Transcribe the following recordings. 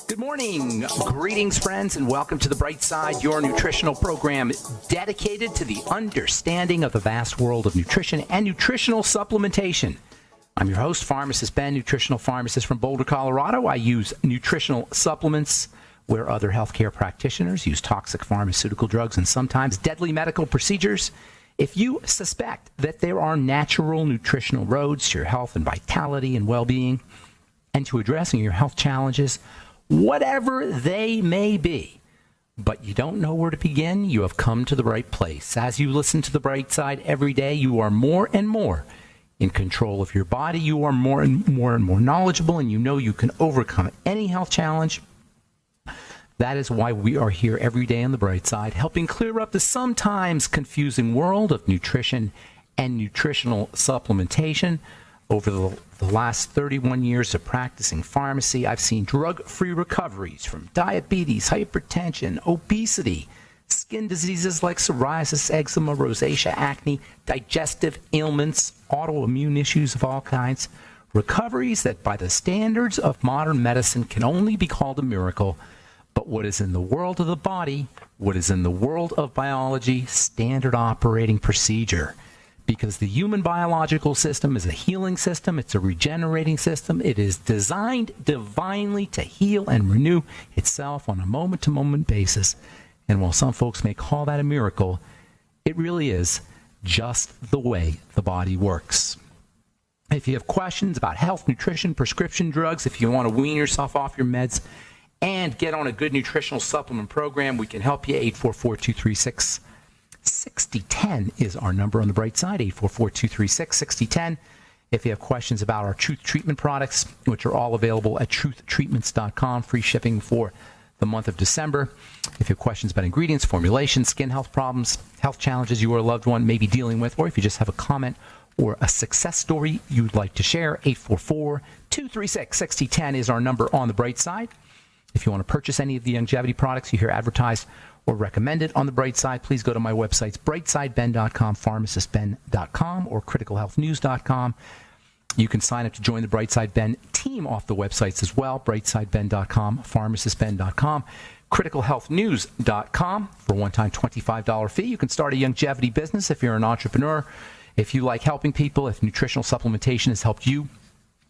Good morning. Greetings, friends, and welcome to The Bright Side, your nutritional program dedicated to the understanding of the vast world of nutrition and nutritional supplementation. I'm your host, Pharmacist Ben, nutritional pharmacist from Boulder, Colorado. I use nutritional supplements where other healthcare practitioners use toxic pharmaceutical drugs and sometimes deadly medical procedures. If you suspect that there are natural nutritional roads to your health and vitality and well-being and to addressing your health challenges, whatever they may be, but you don't know where to begin, you have come to the right place. As you listen to The Bright Side every day, you are more and more in control of your body. You are more and more knowledgeable, and you know you can overcome any health challenge. That is why we are here every day on The Bright Side, helping clear up the sometimes confusing world of nutrition and nutritional supplementation. Over the last 31 years of practicing pharmacy, I've seen drug-free recoveries from diabetes, hypertension, obesity, skin diseases like psoriasis, eczema, rosacea, acne, digestive ailments, autoimmune issues of all kinds. Recoveries that by the standards of modern medicine can only be called a miracle. But what is in the world of the body, what is in the world of biology, standard operating procedure. Because the human biological system is a healing system, it's a regenerating system. It is designed divinely to heal and renew itself on a moment-to-moment basis. And while some folks may call that a miracle, it really is just the way the body works. If you have questions about health, nutrition, prescription drugs, if you want to wean yourself off your meds and get on a good nutritional supplement program, we can help you. 844-236-6010 is our number on The Bright Side, 844-236-6010. If you have questions about our Truth Treatment products, which are all available at truthtreatments.com, free shipping for the month of December. If you have questions about ingredients, formulation, skin health problems, health challenges you or a loved one may be dealing with, or if you just have a comment or a success story you'd like to share, 844-236-6010 is our number on The Bright Side. If you want to purchase any of the longevity products you hear advertised or recommended on The Bright Side, please go to my websites, brightsideben.com, pharmacistben.com, or criticalhealthnews.com. You can sign up to join the Bright Side Ben team off the websites as well, brightsideben.com, pharmacistben.com, criticalhealthnews.com. For a one-time $25 fee, you can start a longevity business if you're an entrepreneur. If you like helping people, if nutritional supplementation has helped you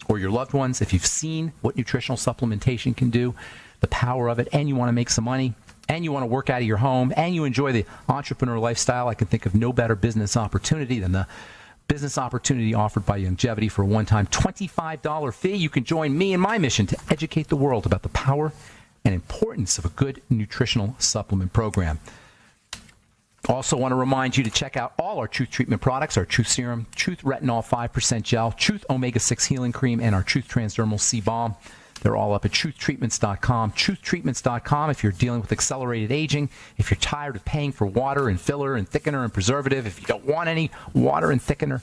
or your loved ones, if you've seen what nutritional supplementation can do, the power of it, and you want to make some money, and you want to work out of your home, and you enjoy the entrepreneur lifestyle, I can think of no better business opportunity than the business opportunity offered by Longevity. For a one-time $25 fee. You can join me in my mission to educate the world about the power and importance of a good nutritional supplement program. Also want to remind you to check out all our Truth Treatment products, our Truth Serum, Truth Retinol 5% Gel, Truth Omega-6 Healing Cream, and our Truth Transdermal C-Balm. They're all up at truthtreatments.com. Truthtreatments.com if you're dealing with accelerated aging, if you're tired of paying for water and filler and thickener and preservative, if you don't want any water and thickener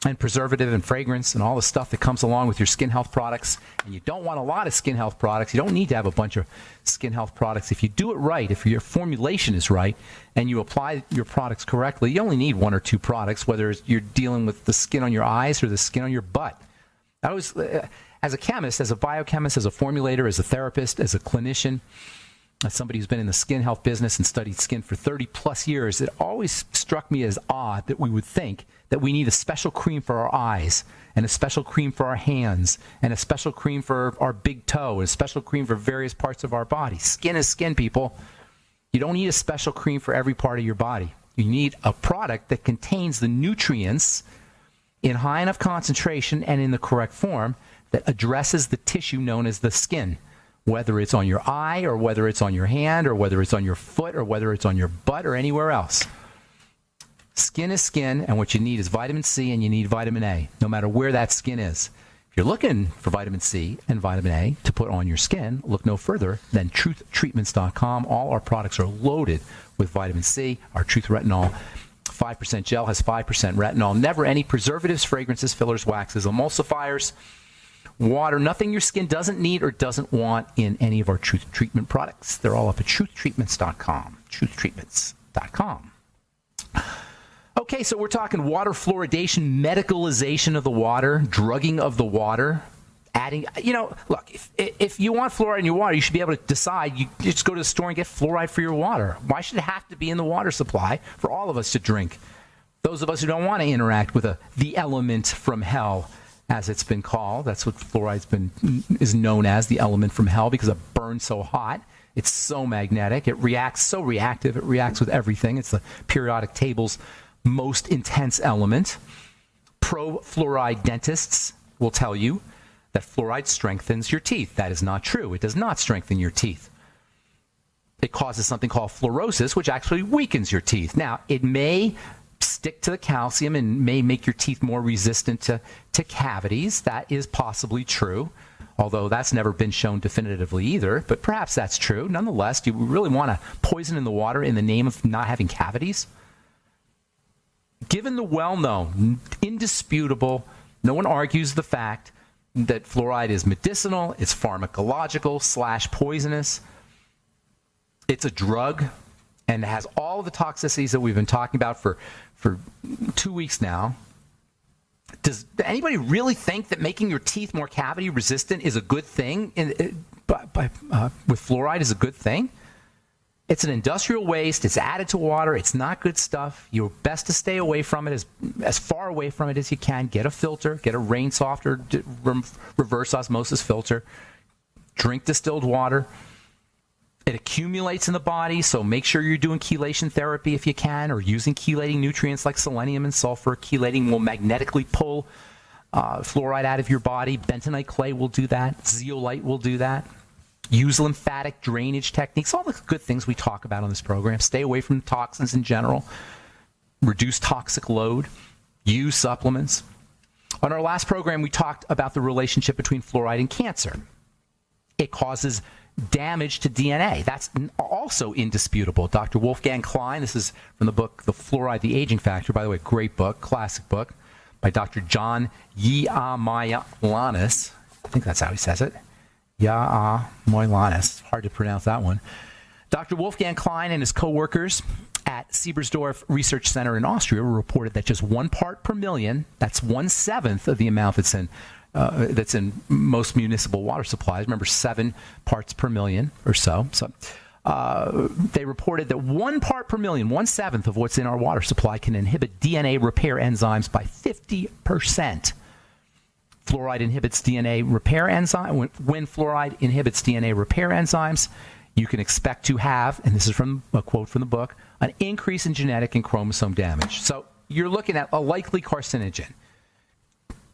and preservative and fragrance and all the stuff that comes along with your skin health products, and you don't want a lot of skin health products, you don't need to have a bunch of skin health products. If you do it right, if your formulation is right, and you apply your products correctly, you only need one or two products, whether you're dealing with the skin on your eyes or the skin on your butt. I always... as a chemist, as a biochemist, as a formulator, as a therapist, as a clinician, as somebody who's been in the skin health business and studied skin for 30 plus years, it always struck me as odd that we would think that we need a special cream for our eyes and a special cream for our hands and a special cream for our big toe and a special cream for various parts of our body. Skin is skin, people. You don't need a special cream for every part of your body. You need a product that contains the nutrients in high enough concentration and in the correct form that addresses the tissue known as the skin, whether it's on your eye or whether it's on your hand or whether it's on your foot or whether it's on your butt or anywhere else. Skin is skin, and what you need is vitamin C and you need vitamin A, no matter where that skin is. If you're looking for vitamin C and vitamin A to put on your skin, look no further than truthtreatments.com. All our products are loaded with vitamin C. Our Truth Retinol 5% gel has 5% retinol. Never any preservatives, fragrances, fillers, waxes, emulsifiers, water, nothing your skin doesn't need or doesn't want in any of our Truth Treatment products. They're all up at truthtreatments.com. Truthtreatments.com. Okay, so we're talking water fluoridation, medicalization of the water, drugging of the water, adding, look, if you want fluoride in your water, you should be able to decide, you just go to the store and get fluoride for your water. Why should it have to be in the water supply for all of us to drink? Those of us who don't want to interact with the element from hell, as it's been called. That's what fluoride is known as, the element from hell, because it burns so hot. It's so magnetic. It reacts so reactive. It reacts with everything. It's the periodic table's most intense element. Pro-fluoride dentists will tell you that fluoride strengthens your teeth. That is not true. It does not strengthen your teeth. It causes something called fluorosis, which actually weakens your teeth. Now, it may stick to the calcium and may make your teeth more resistant to cavities. That is possibly true, although that's never been shown definitively either, but perhaps that's true. Nonetheless, do you really want to poison in the water in the name of not having cavities? Given the well-known, indisputable, no one argues the fact that fluoride is medicinal, it's pharmacological / poisonous, it's a drug, and it has all the toxicities that we've been talking about for 2 weeks now. Does anybody really think that making your teeth more cavity resistant is a good thing? With fluoride is a good thing? It's an industrial waste. It's added to water. It's not good stuff. You're best to stay away from it, as far away from it as you can. Get a filter. Get a rain softener, reverse osmosis filter. Drink distilled water. It accumulates in the body, so make sure you're doing chelation therapy if you can, or using chelating nutrients like selenium and sulfur. Chelating will magnetically pull fluoride out of your body. Bentonite clay will do that. Zeolite will do that. Use lymphatic drainage techniques, all the good things we talk about on this program. Stay away from toxins in general. Reduce toxic load. Use supplements. On our last program, we talked about the relationship between fluoride and cancer. It causes damage to DNA. That's also indisputable. Dr. Wolfgang Klein, this is from the book, The Fluoride, the Aging Factor. By the way, great book, classic book, by Dr. John Yaamayanis. I think that's how he says it. Yaamayanis. Hard to pronounce that one. Dr. Wolfgang Klein and his co-workers at Siebersdorf Research Center in Austria reported that just 1 part per million, that's 1/7 of the amount that's in most municipal water supplies. Remember, 7 parts per million or so. They reported that 1 part per million, 1/7 of what's in our water supply, can inhibit DNA repair enzymes by 50%. Fluoride inhibits DNA repair enzyme. When fluoride inhibits DNA repair enzymes, you can expect to have, and this is from a quote from the book, an increase in genetic and chromosome damage. So you're looking at a likely carcinogen.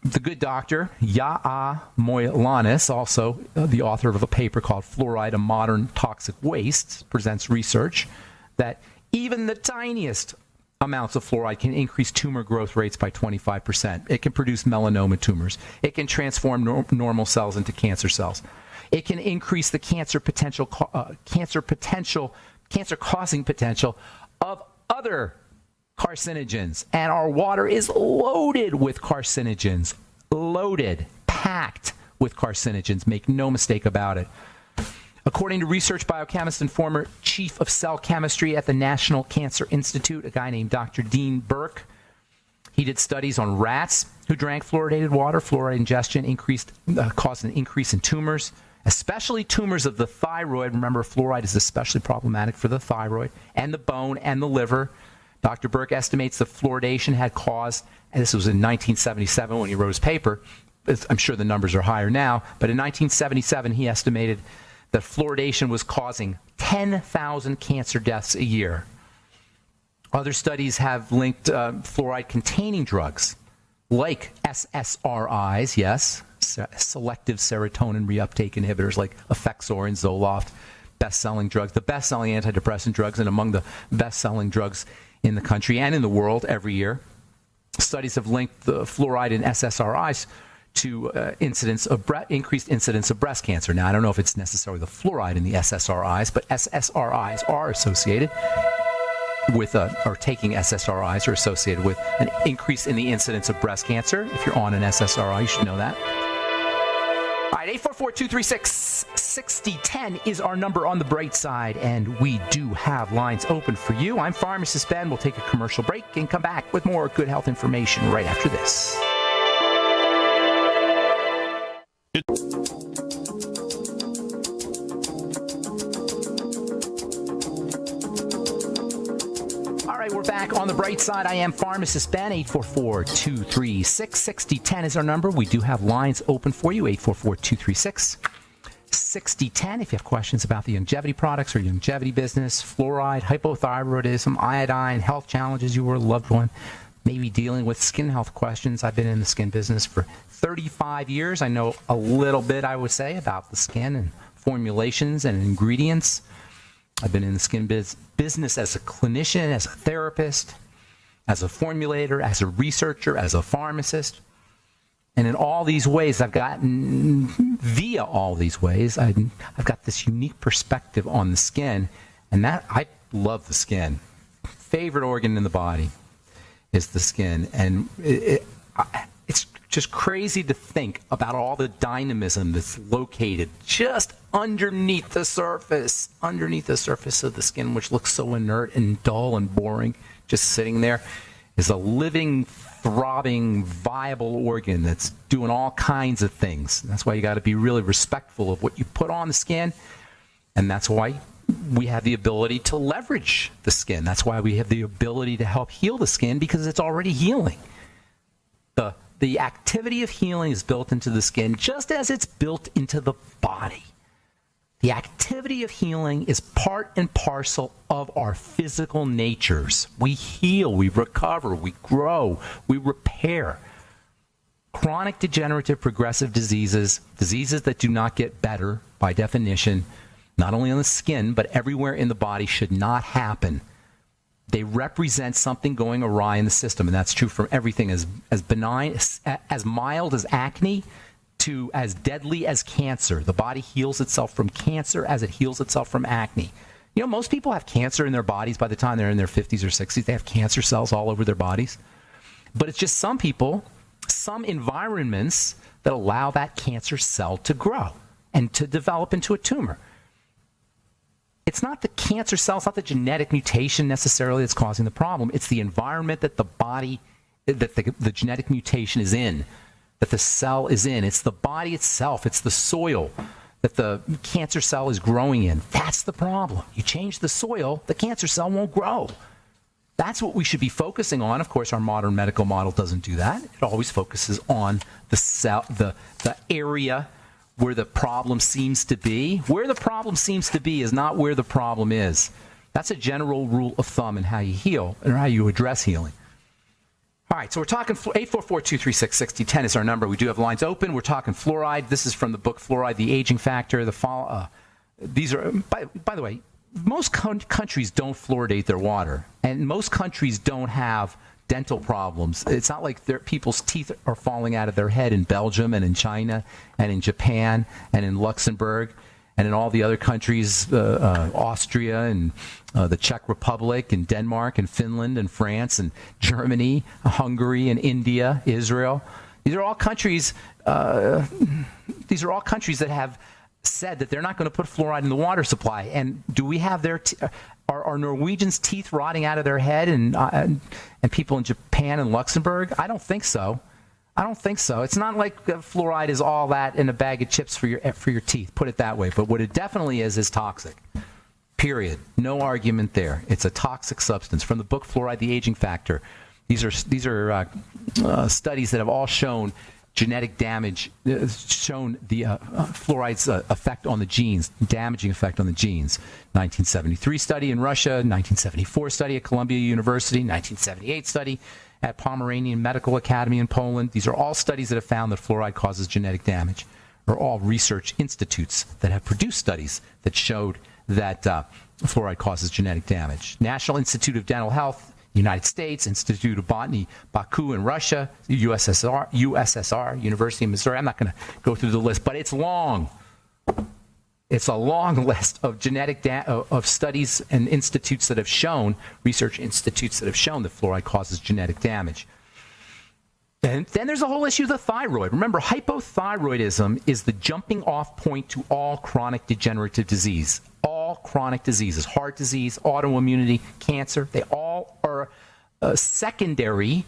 The good doctor, Yaamayanis, also the author of a paper called Fluoride, a Modern Toxic Waste, presents research that even the tiniest amounts of fluoride can increase tumor growth rates by 25%. It can produce melanoma tumors. It can transform normal cells into cancer cells. It can increase the cancer-causing potential of other carcinogens. And our water is loaded with carcinogens. Loaded, packed with carcinogens. Make no mistake about it. According to research biochemist and former chief of cell chemistry at the National Cancer Institute, a guy named Dr. Dean Burke, he did studies on rats who drank fluoridated water. Fluoride ingestion caused an increase in tumors, especially tumors of the thyroid. Remember, fluoride is especially problematic for the thyroid and the bone and the liver. Dr. Burke estimates that fluoridation had caused, and this was in 1977 when he wrote his paper. I'm sure the numbers are higher now, but in 1977 he estimated that fluoridation was causing 10,000 cancer deaths a year. Other studies have linked fluoride-containing drugs like SSRIs, yes, selective serotonin reuptake inhibitors like Effexor and Zoloft, best-selling drugs, the best-selling antidepressant drugs, and among the best-selling drugs in the country and in the world every year. Studies have linked the fluoride and SSRIs to increased incidence of breast cancer. Now, I don't know if it's necessarily the fluoride in the SSRIs, but SSRIs are associated with, or taking SSRIs are associated with an increase in the incidence of breast cancer. If you're on an SSRI, you should know that. All right, 844-236-6010 is our number on the bright side, and we do have lines open for you. I'm Pharmacist Ben. We'll take a commercial break and come back with more good health information right after this. All right, we're back on the bright side. I am Pharmacist Ben. 844-236-6010 is our number. We do have lines open for you. 844-236-6010. If you have questions about the longevity products or longevity business, fluoride, hypothyroidism, iodine, health challenges, you or a loved one may be dealing with skin health questions. I've been in the skin business for 35 years. I know a little bit, I would say, about the skin and formulations and ingredients. I've been in the skin business as a clinician, as a therapist, as a formulator, as a researcher, as a pharmacist. And in all these ways, I've got this unique perspective on the skin. And that, I love the skin. Favorite organ in the body is the skin. And it's just crazy to think about all the dynamism that's located just underneath the surface of the skin, which looks so inert and dull and boring, just sitting there, is a living, throbbing, viable organ that's doing all kinds of things. That's why you got to be really respectful of what you put on the skin, and that's why we have the ability to leverage the skin. That's why we have the ability to help heal the skin, because it's already healing. The activity of healing is built into the skin just as it's built into the body. The activity of healing is part and parcel of our physical natures. We heal, we recover, we grow, we repair. Chronic degenerative progressive diseases that do not get better by definition, not only on the skin, but everywhere in the body, should not happen. They represent something going awry in the system, and that's true for everything as benign, as mild as acne to as deadly as cancer. The body heals itself from cancer as it heals itself from acne. You know, most people have cancer in their bodies by the time they're in their 50s or 60s. They have cancer cells all over their bodies. But it's just some people, some environments that allow that cancer cell to grow and to develop into a tumor. It's not the cancer cell, it's not the genetic mutation necessarily that's causing the problem. It's the environment that the body, that the genetic mutation is in, that the cell is in. It's the body itself, it's the soil that the cancer cell is growing in. That's the problem. You change the soil, the cancer cell won't grow. That's what we should be focusing on. Of course, our modern medical model doesn't do that. It always focuses on the cell, the area where the problem seems to be. Where the problem seems to be is not where the problem is. That's a general rule of thumb in how you heal and how you address healing. All right, so we're talking 844-236-6010 is our number. We do have lines open. We're talking fluoride. This is from the book Fluoride, the Aging Factor. These are, by the way, most countries don't fluoridate their water, and most countries don't have dental problems. It's not like people's teeth are falling out of their head in Belgium and in China and in Japan and in Luxembourg and in all the other countries, Austria and the Czech Republic and Denmark and Finland and France and Germany, Hungary and India, Israel. These are all countries. These are all countries that have said that they're not going to put fluoride in the water supply. And do we have are Norwegians' teeth rotting out of their head and people in Japan and Luxembourg? I don't think so. I don't think so. It's not like fluoride is all that in a bag of chips for your teeth, put it that way. But what it definitely is toxic. Period. No argument there. It's a toxic substance. From the book Fluoride, the Aging Factor. These are studies that have all shown genetic damage, shown the fluoride's effect on the genes, damaging effect on the genes. 1973 study in Russia, 1974 study at Columbia University, 1978 study at Pomeranian Medical Academy in Poland. These are all studies that have found that fluoride causes genetic damage, or all research institutes that have produced studies that showed that fluoride causes genetic damage. National Institute of Dental Health, United States, Institute of Botany, Baku in Russia, USSR, University of Missouri. I'm not going to go through the list, but it's long. It's a long list of of studies and institutes that have shown, research institutes that have shown that fluoride causes genetic damage. And then there's the whole issue of the thyroid. Remember, hypothyroidism is the jumping off point to all chronic degenerative disease. All chronic diseases, heart disease, autoimmunity, cancer, they all are secondary.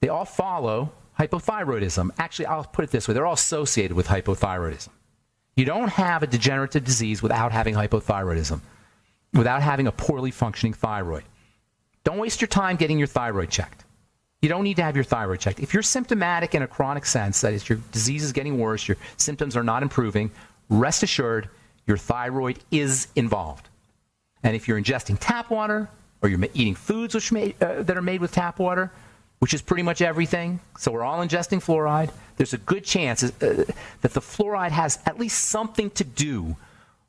They all follow hypothyroidism. Actually, I'll put it this way. They're all associated with hypothyroidism. You don't have a degenerative disease without having hypothyroidism, without having a poorly functioning thyroid. Don't waste your time getting your thyroid checked. You don't need to have your thyroid checked. If you're symptomatic in a chronic sense, that is, your disease is getting worse, your symptoms are not improving, rest assured your thyroid is involved. And if you're ingesting tap water or you're eating foods that are made with tap water, which is pretty much everything, so we're all ingesting fluoride, there's a good chance that the fluoride has at least something to do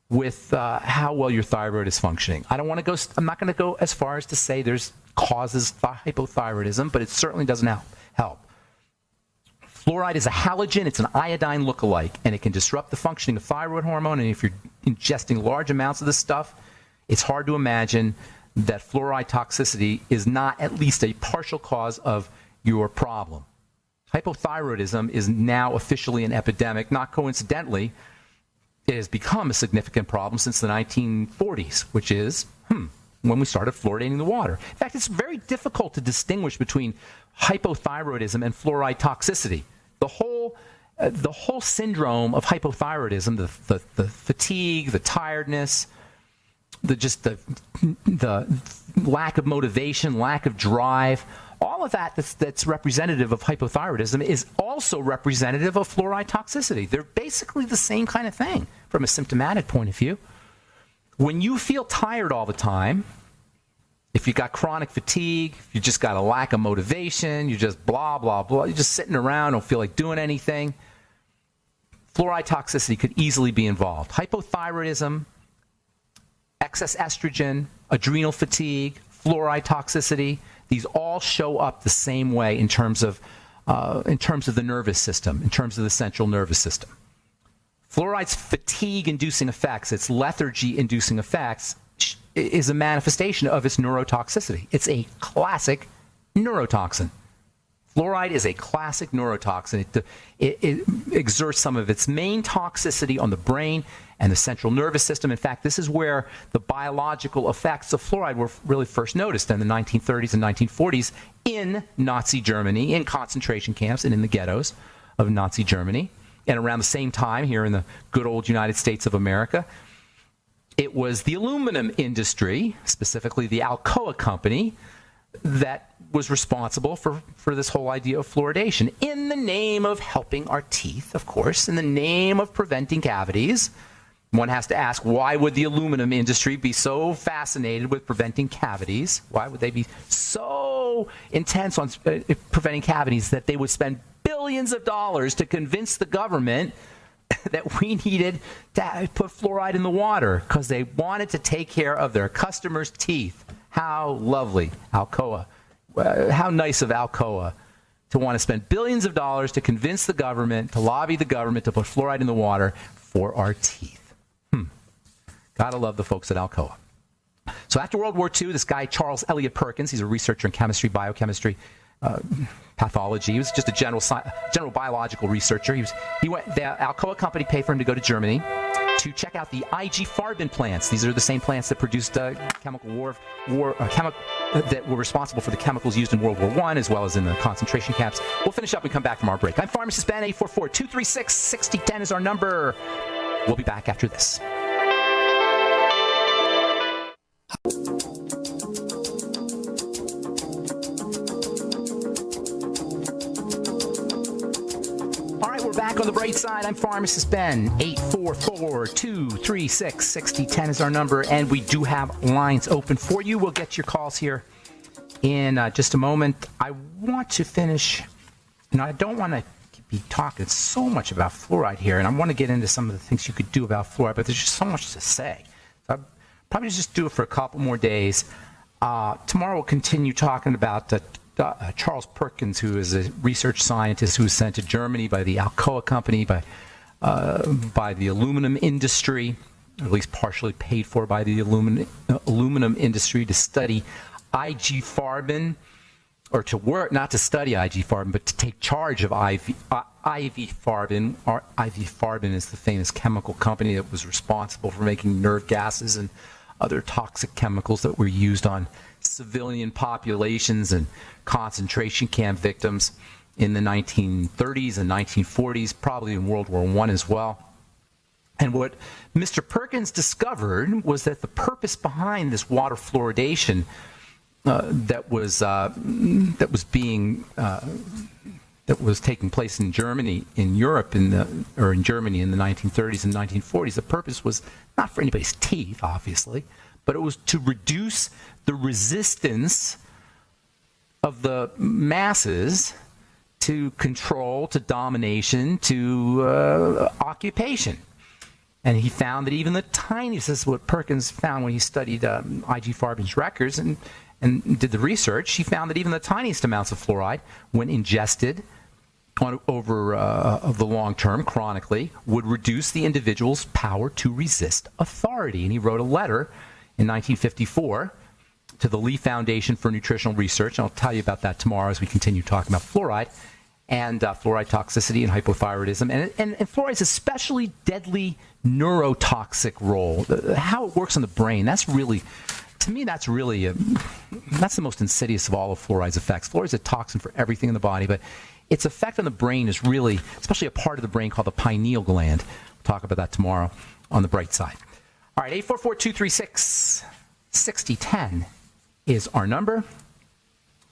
with how well your thyroid is functioning. I'm not going to go as far as to say there's causes hypothyroidism, but it certainly doesn't help. Fluoride is a halogen. It's an iodine lookalike, and it can disrupt the functioning of thyroid hormone. And if you're ingesting large amounts of this stuff, it's hard to imagine that fluoride toxicity is not at least a partial cause of your problem. Hypothyroidism is now officially an epidemic. Not coincidentally, it has become a significant problem since the 1940s, which is, when we started fluoridating the water. In fact, it's very difficult to distinguish between hypothyroidism and fluoride toxicity. The whole syndrome of hypothyroidism, the fatigue, the tiredness, the lack of motivation, lack of drive, all of that's representative of hypothyroidism is also representative of fluoride toxicity. They're basically the same kind of thing from a symptomatic point of view. When you feel tired all the time, if you got chronic fatigue, if you just got a lack of motivation, you just blah, blah, blah, you're just sitting around, don't feel like doing anything, fluoride toxicity could easily be involved. Hypothyroidism, excess estrogen, adrenal fatigue, fluoride toxicity, these all show up the same way in terms of the nervous system, in terms of the central nervous system. Fluoride's fatigue-inducing effects, its lethargy-inducing effects, is a manifestation of its neurotoxicity. It's a classic neurotoxin. Fluoride is a classic neurotoxin. It exerts some of its main toxicity on the brain and the central nervous system. In fact, this is where the biological effects of fluoride were really first noticed in the 1930s and 1940s in Nazi Germany, in concentration camps and in the ghettos of Nazi Germany. And around the same time here in the good old United States of America, it was the aluminum industry, specifically the Alcoa company, that was responsible for this whole idea of fluoridation in the name of helping our teeth, of course, in the name of preventing cavities. One has to ask, why would the aluminum industry be so fascinated with preventing cavities? Why would they be so intense on preventing cavities that they would spend billions of dollars to convince the government that we needed to put fluoride in the water because they wanted to take care of their customers' teeth? How lovely, Alcoa. How nice of Alcoa to want to spend billions of dollars to convince the government, to lobby the government to put fluoride in the water for our teeth. Gotta love the folks at Alcoa. So after World War II, this guy, Charles Eliot Perkins, he's a researcher in chemistry, biochemistry, pathology. He was just a general biological researcher. The Alcoa company paid for him to go to Germany to check out the IG Farben plants. These are the same plants that produced that were responsible for the chemicals used in World War I, as well as in the concentration camps. We'll finish up and come back from our break. I'm Pharmacist Ben. 844-236-6010 is our number. We'll be back after this. We're back on the bright side. I'm Pharmacist Ben. 844-236-6010 is our number, and we do have lines open for you. We'll get your calls here in just a moment. I want to finish, I don't want to be talking so much about fluoride here, and I want to get into some of the things you could do about fluoride, but there's just so much to say. So I'll probably just do it for a couple more days. Tomorrow we'll continue talking about Charles Perkins, who is a research scientist who was sent to Germany by the Alcoa company, by the aluminum industry, or at least partially paid for by the aluminum industry, to study IG Farben. or to work, not to study ivfarbin, but to take charge of ivfarbin. Ivfarbin is the famous chemical company that was responsible for making nerve gases and other toxic chemicals that were used on civilian populations and concentration camp victims in the 1930s and 1940s, probably in World War I as well. And what Mr. Perkins discovered was that the purpose behind this water fluoridation that was taking place in Germany, in Europe, in Germany in the 1930s and 1940s, the purpose was not for anybody's teeth, obviously, but it was to reduce the resistance of the masses to control, to domination, to occupation. And he found that even the tiniest, this is what Perkins found when he studied ivfarbin's records and did the research, he found that even the tiniest amounts of fluoride, when ingested over the long term, chronically, would reduce the individual's power to resist authority. And he wrote a letter in 1954 to the Lee Foundation for Nutritional Research. And I'll tell you about that tomorrow as we continue talking about fluoride and fluoride toxicity and hypothyroidism. And fluoride's especially deadly neurotoxic role, how it works in the brain. That's really, to me, that's the most insidious of all of fluoride's effects. Fluoride's a toxin for everything in the body, but its effect on the brain is really, especially a part of the brain called the pineal gland. We'll talk about that tomorrow on the bright side. All right, 844-236-6010 is our number.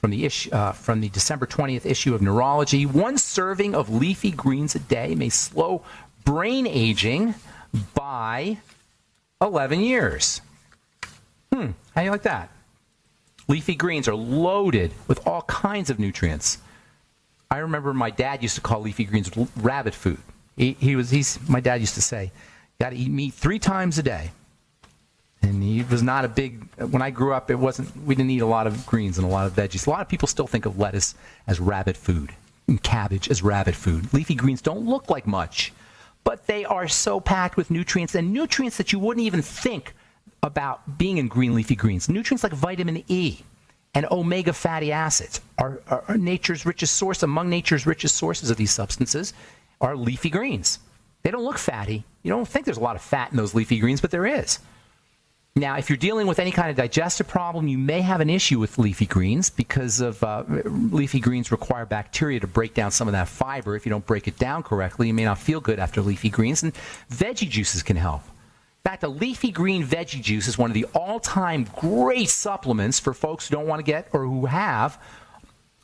From the December 20th issue of Neurology, 1 serving of leafy greens a day may slow brain aging by 11 years. How do you like that? Leafy greens are loaded with all kinds of nutrients. I remember my dad used to call leafy greens rabbit food. My dad used to say, you got to eat meat 3 times a day. And he was not a big, when I grew up, we didn't eat a lot of greens and a lot of veggies. A lot of people still think of lettuce as rabbit food and cabbage as rabbit food. Leafy greens don't look like much, but they are so packed with nutrients, and nutrients that you wouldn't even think about being in green leafy greens. Nutrients like vitamin E and omega fatty acids are nature's richest source. Among nature's richest sources of these substances are leafy greens. They don't look fatty. You don't think there's a lot of fat in those leafy greens, but there is. Now, if you're dealing with any kind of digestive problem, you may have an issue with leafy greens because of leafy greens require bacteria to break down some of that fiber. If you don't break it down correctly, you may not feel good after leafy greens, and veggie juices can help. In fact, a leafy green veggie juice is one of the all-time great supplements for folks who don't want to get or who have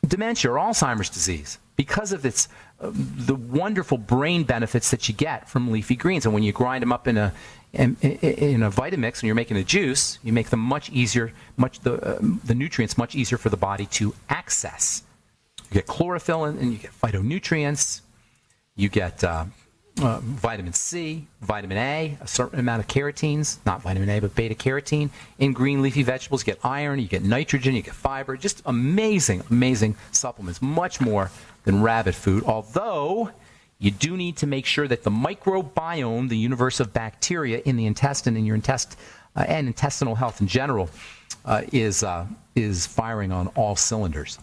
dementia or Alzheimer's disease because of the wonderful brain benefits that you get from leafy greens. And when you grind them up in a Vitamix and you're making a juice, you make them much easier, the nutrients much easier for the body to access. You get chlorophyll and you get phytonutrients. You get vitamin C, vitamin A, a certain amount of carotenes, not vitamin A, but beta carotene. In green leafy vegetables, you get iron, you get nitrogen, you get fiber. Just amazing, amazing supplements. Much more than rabbit food, although you do need to make sure that the microbiome, the universe of bacteria in the intestine, in your and intestinal health in general, is firing on all cylinders.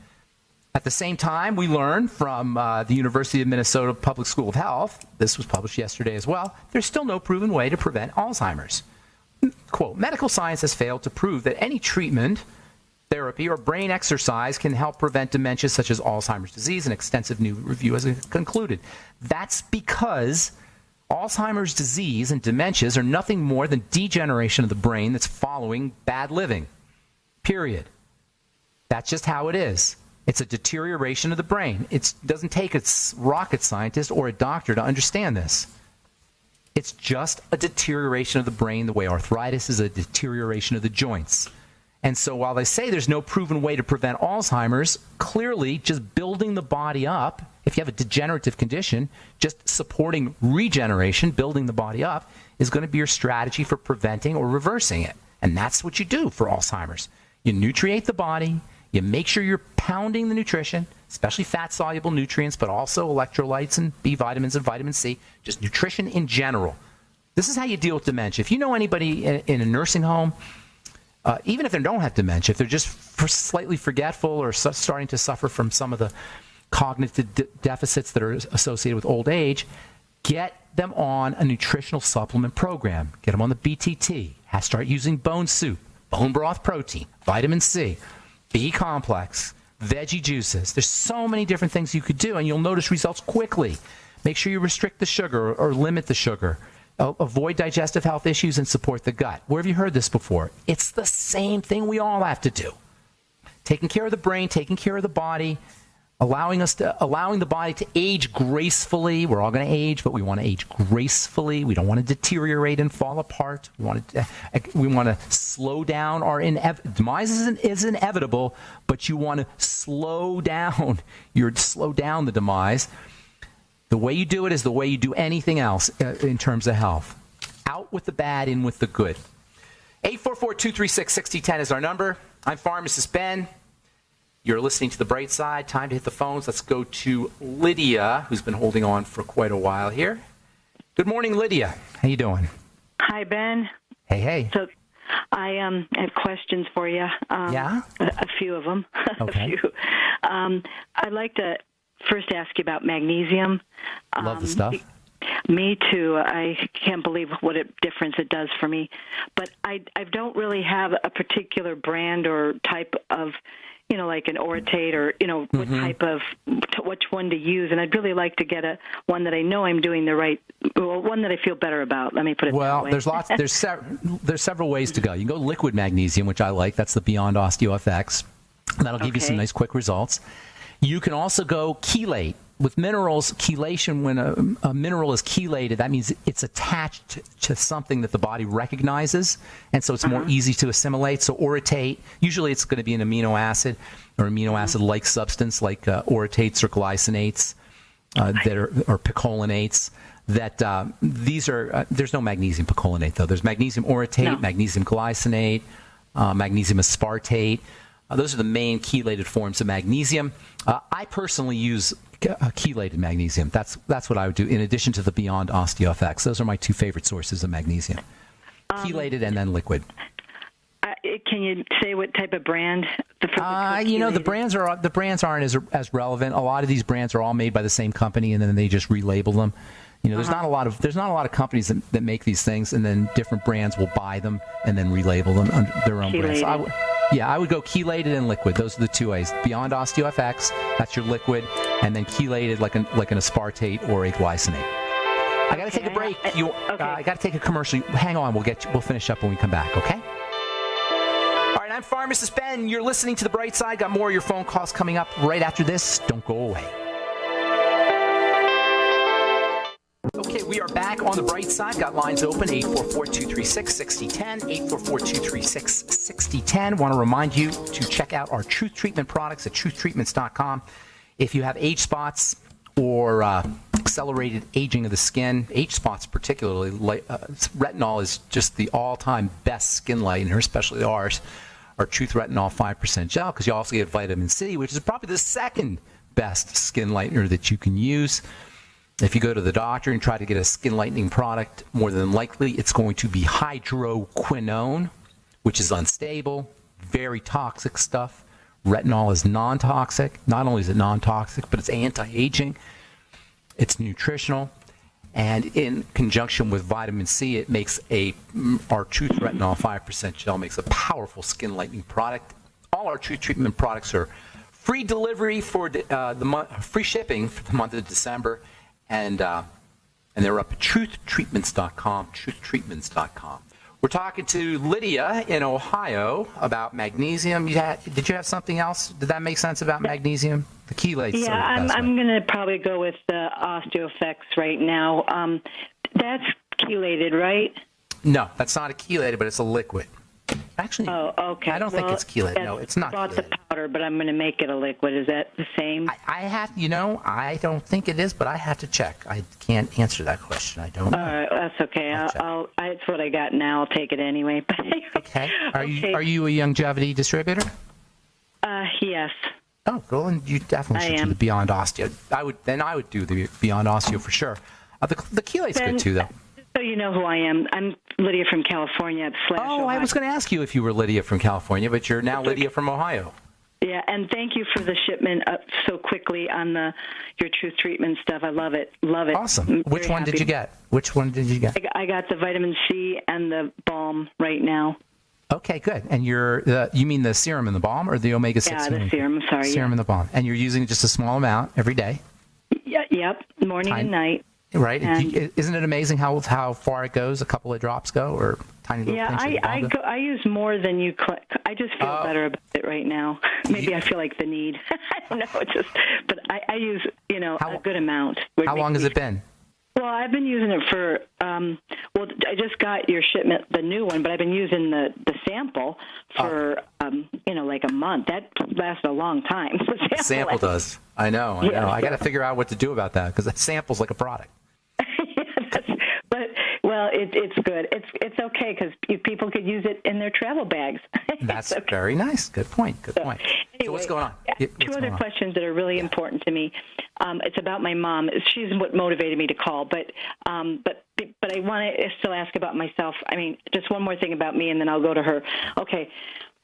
At the same time, we learned from the University of Minnesota Public School of Health, this was published yesterday as well, there's still no proven way to prevent Alzheimer's. Quote, medical science has failed to prove that any treatment, therapy, or brain exercise can help prevent dementia such as Alzheimer's disease, an extensive new review has concluded. That's because Alzheimer's disease and dementias are nothing more than degeneration of the brain that's following bad living. Period. That's just how it is. It's a deterioration of the brain. It doesn't take a rocket scientist or a doctor to understand this. It's just a deterioration of the brain the way arthritis is a deterioration of the joints. And so while they say there's no proven way to prevent Alzheimer's, clearly just building the body up, if you have a degenerative condition, just supporting regeneration, building the body up, is going to be your strategy for preventing or reversing it. And that's what you do for Alzheimer's. You nutriate the body, you make sure you're pounding the nutrition, especially fat-soluble nutrients, but also electrolytes and B vitamins and vitamin C, just nutrition in general. This is how you deal with dementia. If you know anybody in a nursing home, even if they don't have dementia, if they're just slightly forgetful or starting to suffer from some of the cognitive deficits that are associated with old age, get them on a nutritional supplement program. Get them on the BTT. Start using bone soup, bone broth protein, vitamin C, B complex, veggie juices. There's so many different things you could do, and you'll notice results quickly. Make sure you restrict the sugar or limit the sugar. Avoid digestive health issues and support the gut. Where have you heard this before? It's the same thing we all have to do. Taking care of the brain, taking care of the body, allowing the body to age gracefully. We're all going to age, but we want to age gracefully. We don't want to deteriorate and fall apart. We want to slow down our demise is inevitable, but you want to slow down the demise. The way you do it is the way you do anything else in terms of health. Out with the bad, in with the good. 844-236-6010 is our number. I'm Pharmacist Ben. You're listening to The Bright Side. Time to hit the phones. Let's go to Lydia, who's been holding on for quite a while here. Good morning, Lydia. How you doing? Hi, Ben. Hey. So I have questions for you. Yeah? A few of them. Okay. I'd like to first ask you about magnesium. Love the stuff. Me too. I can't believe what a difference it does for me. But I don't really have a particular brand or type of, like an Orotate or, what type of, which one to use. And I'd really like to get one that I know I'm doing one that I feel better about. Let me put it that way. Well, there's several ways to go. You can go liquid magnesium, which I like. That's the Beyond OsteoFX. That'll give you some nice quick results. You can also go chelate. With minerals, chelation, when a mineral is chelated, that means it's attached to something that the body recognizes, and so it's more easy to assimilate. So orotate, usually it's going to be an amino acid or amino acid-like substance like orotates or glycinates or picolinates. There's no magnesium picolinate, though. There's magnesium orotate, magnesium glycinate, magnesium aspartate. Those are the main chelated forms of magnesium. I personally use chelated magnesium. That's what I would do in addition to the Beyond OsteoFX. Those are my two favorite sources of magnesium. Chelated and then liquid. Can you say what type of brand? The brands aren't as relevant. A lot of these brands are all made by the same company, and then they just relabel them. There's not a lot of companies that make these things, and then different brands will buy them and then relabel them under their own brands. So I would go chelated and liquid. Those are the two ways. Beyond OsteoFX, that's your liquid, and then chelated like an aspartate or a glycinate. I got to take a break. I got to take a commercial. Hang on. We'll finish up when we come back. Okay. All right. I'm Pharmacist Ben. You're listening to The Bright Side. Got more of your phone calls coming up right after this. Don't go away. Okay, we are back on The Bright Side. Got lines open, 844-236-6010, 844-236-6010. Want to remind you to check out our Truth Treatment products at truthtreatments.com. If you have age spots or accelerated aging of the skin, age spots particularly, retinol is just the all-time best skin lightener, especially ours, our Truth Retinol 5% gel, because you also get vitamin C, which is probably the second best skin lightener that you can use. If you go to the doctor and try to get a skin lightening product, more than likely it's going to be hydroquinone, which is unstable, very toxic stuff. Retinol is non-toxic. Not only is it non-toxic, but it's anti-aging. It's nutritional. And in conjunction with vitamin C, it makes our Truth Retinol 5% gel makes a powerful skin lightening product. All our Truth Treatment products are free delivery for free shipping for the month of December. And they're up at truthtreatments.com, truthtreatments.com. We're talking to Lydia in Ohio about magnesium. Did you have something else? Did that make sense about magnesium? The chelates. Yeah, I'm going to probably go with the OsteoFX right now. That's chelated, right? No, that's not a chelated, but it's a liquid. Actually, okay. I don't think it's chelated. No, it's not. I bought the powder, but I'm going to make it a liquid. Is that the same? I don't think it is, but I have to check. I can't answer that question. I don't know. All right, that's okay. That's what I got now. I'll take it anyway. Okay. Are you a longevity distributor? Yes. Oh, cool. And you definitely should do the Beyond Osteo. I would do the Beyond Osteo for sure. The chelate's good too, though. So you know who I am. I'm Lydia from California / Oh, Ohio. I was going to ask you if you were Lydia from California, but you're now Lydia from Ohio. Yeah, and thank you for the shipment up so quickly on your Truth Treatment stuff. I love it. Love it. Awesome. Which one did you get? Which one did you get? I got the vitamin C and the balm right now. Okay, good. And you mean the serum and the balm or the omega-6? Yeah, the serum. Sorry. Serum and the balm. And you're using just a small amount every day? Yeah, yep, morning and night. Right. And Isn't it amazing how far it goes? A couple of drops go, or tiny little pinch of the balm go? I use more than you. I just feel better about it right now. Maybe I feel like the need. I don't know. But I use a good amount. How long has it been? Well, I've been using it for. I just got your shipment, the new one, but I've been using the sample for like a month. That lasts a long time. The sample does. I know. I got to figure out what to do about that because that sample's like a product. It's good. It's okay because people could use it in their travel bags. That's okay. Very nice. Good point. Anyway, so what's going on? Two other questions that are really important to me. It's about my mom. She's what motivated me to call, but I want to still ask about myself. I mean, just one more thing about me, and then I'll go to her. Okay.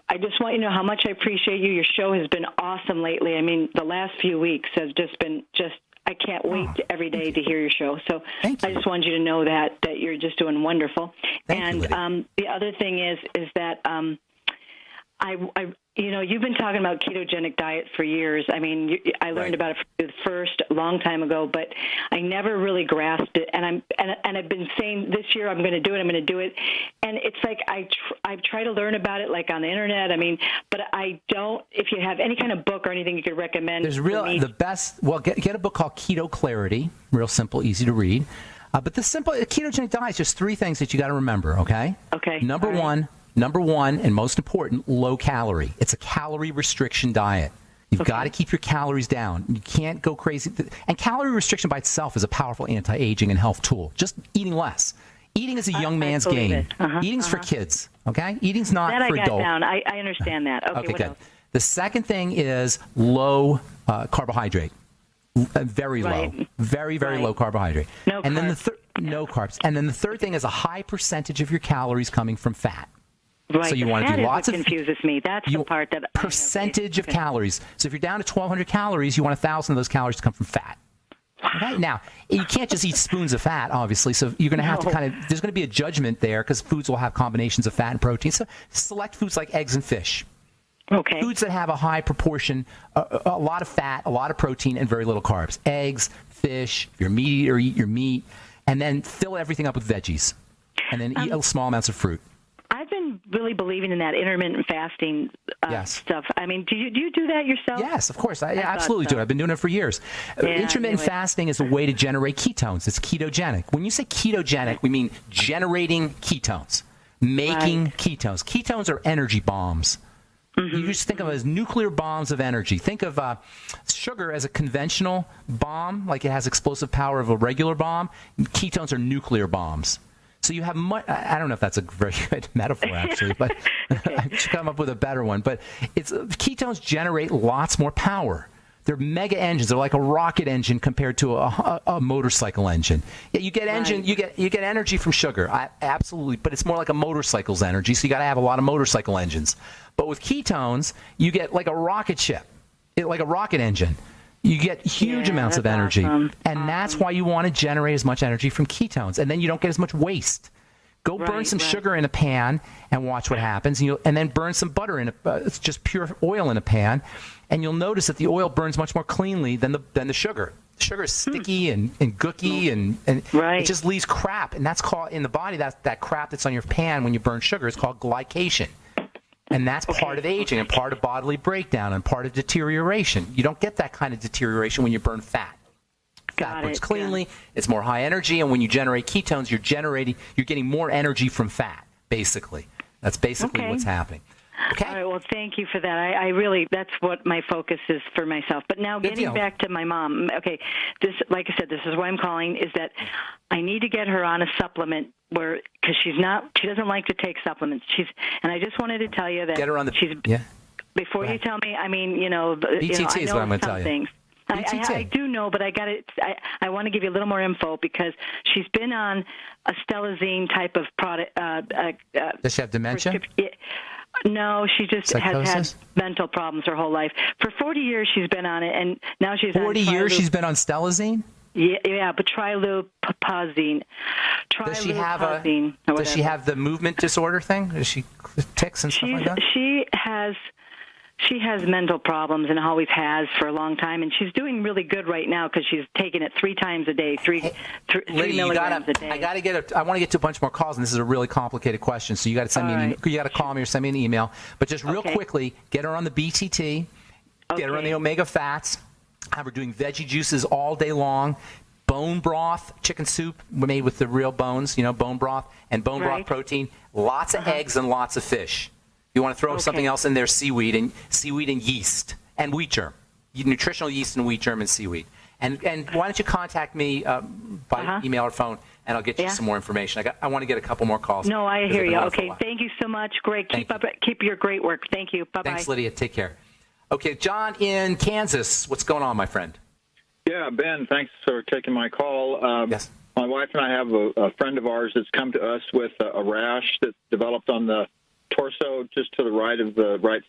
I just want you to know how much I appreciate you. Your show has been awesome lately. I mean, the last few weeks have just been I can't wait every day to hear your show. So I just wanted you to know that you're just doing wonderful. Thank you, the other thing is that you've been talking about ketogenic diet for years. I mean, I learned about it first a long time ago, but I never really grasped it. And I've been saying this year I'm going to do it. I'm going to do it. And it's like I've tried to learn about it like on the internet. I mean, but I don't. If you have any kind of book or anything you could recommend, there's the best. Well, get a book called Keto Clarity. Real simple, easy to read. But the ketogenic diet is just 3 things that you got to remember. Okay. Okay. Number one, and most important, low calorie. It's a calorie restriction diet. You've got to keep your calories down. You can't go crazy. And calorie restriction by itself is a powerful anti-aging and health tool. Just eating less. Eating is a young man's game. Eating's for kids, okay? Eating's not for adults. That I got down. I understand that. Okay, what good. else? The second thing is low carbohydrate. Very low. Very, very low carbohydrate. No carbs. No carbs. And then the third thing is a high percentage of your calories coming from fat. Right. So you want to do lots of confuses me. That's the part that percentage of calories. So if you're down to 1,200 calories, you want 1,000 of those calories to come from fat. Wow. Okay? Now, you can't just eat spoons of fat, obviously. So you're going to have to there's going to be a judgment there because foods will have combinations of fat and protein. So select foods like eggs and fish. Okay. Foods that have a high proportion, a lot of fat, a lot of protein, and very little carbs. Eggs, fish, if you're a meat eater, eat your meat. And then fill everything up with veggies. And then eat small amounts of fruit. I've been really believing in that intermittent fasting stuff. I mean, do you do that yourself? Yes, of course. I absolutely do. I've been doing it for years. Intermittent fasting is a way to generate ketones. It's ketogenic. When you say ketogenic, we mean generating ketones, making ketones. Ketones are energy bombs. You just think of them as nuclear bombs of energy. Think of sugar as a conventional bomb, like it has explosive power of a regular bomb. Ketones are nuclear bombs. So you have I don't know if that's a very good metaphor, actually, but I should come up with a better one. But ketones generate lots more power. They're mega engines. They're like a rocket engine compared to a motorcycle engine. Yeah, you get you get energy from sugar, absolutely, but it's more like a motorcycle's energy. So you got to have a lot of motorcycle engines. But with ketones, you get like a rocket ship, like a rocket engine. You get huge amounts of energy, and that's why you want to generate as much energy from ketones, and then you don't get as much waste. Go burn some sugar in a pan and watch what happens, and then burn some butter in it's just pure oil in a pan, and you'll notice that the oil burns much more cleanly than the sugar. The sugar is sticky and gooky, and it just leaves crap, and that's called in the body. That crap that's on your pan when you burn sugar is called glycation. And that's part of aging and part of bodily breakdown and part of deterioration. You don't get that kind of deterioration when you burn fat. Fat burns cleanly. It's more high energy. And when you generate ketones, you're getting more energy from fat, basically. That's basically what's happening. Okay. All right. Well, thank you for that. I really, that's what my focus is for myself. But now getting back to my mom. Okay. Like I said, this is why I'm calling, is that I need to get her on a supplement because she doesn't like to take supplements. And I just wanted to tell you that get her on before you tell me, I mean, BTT is what I'm going to tell you. Things. I do know, but I want to give you a little more info because she's been on a stelazine type of product. Does she have dementia? No, she just has had mental problems her whole life. For 40 years, she's been on it, and now she's 40 years she's been on stelazine? Yeah, but trilupazine. Does she have the movement disorder thing? Does she tics and stuff like that? She has mental problems and always has for a long time, and she's doing really good right now because she's taking it 3 times a day, 3 milligrams a day. I want to get to a bunch more calls, and this is a really complicated question, so you got to send me you got to call me or send me an email. But just real quickly, get her on the BTT, get her on the omega fats, have her doing veggie juices all day long, bone broth, chicken soup made with the real bones, bone broth, and bone broth protein, lots of eggs and lots of fish. You want to throw something else in there, seaweed and yeast and wheat germ, nutritional yeast and wheat germ and seaweed. And why don't you contact me by email or phone, and I'll get you some more information. I want to get a couple more calls. No, I hear you. Okay, thank you so much. Great. Keep your great work. Thank you. Bye-bye. Thanks, Lydia. Take care. Okay, John in Kansas. What's going on, my friend? Yeah, Ben, thanks for taking my call. Yes. My wife and I have a friend of ours that's come to us with a rash that's developed on the torso just to the right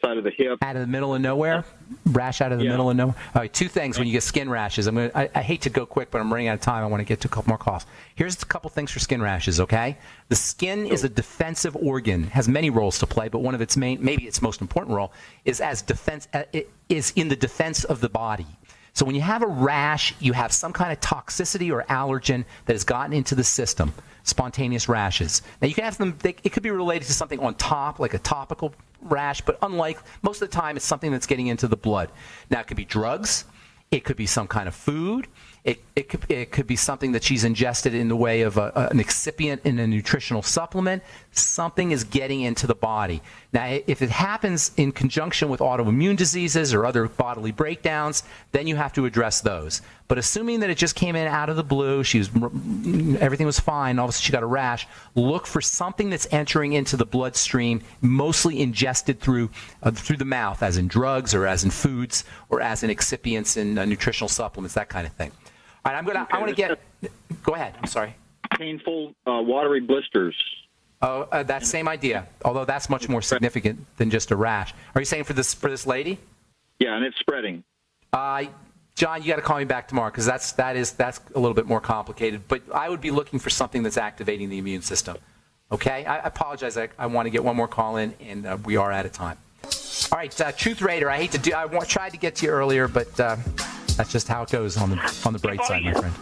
side of the hip. Out of the middle of nowhere? Rash out of the middle of nowhere? All right, 2 things when you get skin rashes. I hate to go quick, but I'm running out of time. I want to get to a couple more calls. Here's a couple things for skin rashes, okay? The skin is a defensive organ, has many roles to play, but one of its maybe its most important role is is in the defense of the body. So when you have a rash, you have some kind of toxicity or allergen that has gotten into the system, spontaneous rashes. Now, you can have them, it could be related to something on top, like a topical rash, but most of the time, it's something that's getting into the blood. Now, it could be drugs. It could be some kind of food. It could be something that she's ingested in the way of an excipient in a nutritional supplement. Something is getting into the body. Now, if it happens in conjunction with autoimmune diseases or other bodily breakdowns, then you have to address those. But assuming that it just came in out of the blue, everything was fine, all of a sudden she got a rash, look for something that's entering into the bloodstream, mostly ingested through the mouth, as in drugs or as in foods or as in excipients in nutritional supplements, that kind of thing. All right, I want to get. Go ahead. I'm sorry. Painful, watery blisters. Oh, that same idea. Although that's much more significant than just a rash. Are you saying for this lady? Yeah, and it's spreading. John, you got to call me back tomorrow because that's a little bit more complicated. But I would be looking for something that's activating the immune system. Okay. I apologize. I want to get one more call in, and we are out of time. All right, Truth Raider. I tried to get to you earlier, but. That's just how it goes on the bright side, my friend.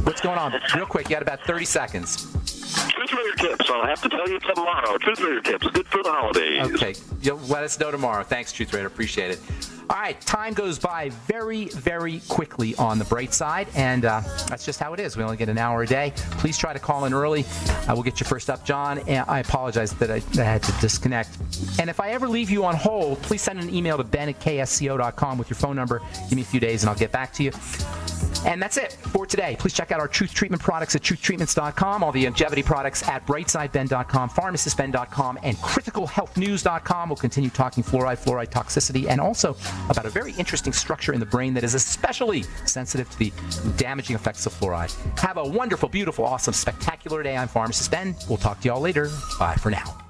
What's going on? Real quick, you got about 30 seconds. Truth Raider tips. I'll have to tell you tomorrow. Truth Raider tips. Good for the holidays. Okay. You'll let us know tomorrow. Thanks, Truth Raider. Appreciate it. All right. Time goes by very, very quickly on the bright side, and that's just how it is. We only get an hour a day. Please try to call in early. We'll get you first up, John. And I apologize that I had to disconnect. And if I ever leave you on hold, please send an email to ben@ksco.com with your phone number. Give me a few days, and I'll get back to you. And that's it for today. Please check out our Truth Treatment products at truthtreatments.com, all the longevity products at brightsideben.com, pharmacistben.com, and criticalhealthnews.com. We'll continue talking fluoride toxicity, and also about a very interesting structure in the brain that is especially sensitive to the damaging effects of fluoride. Have a wonderful, beautiful, awesome, spectacular day. I'm Pharmacist Ben. We'll talk to you all later. Bye for now.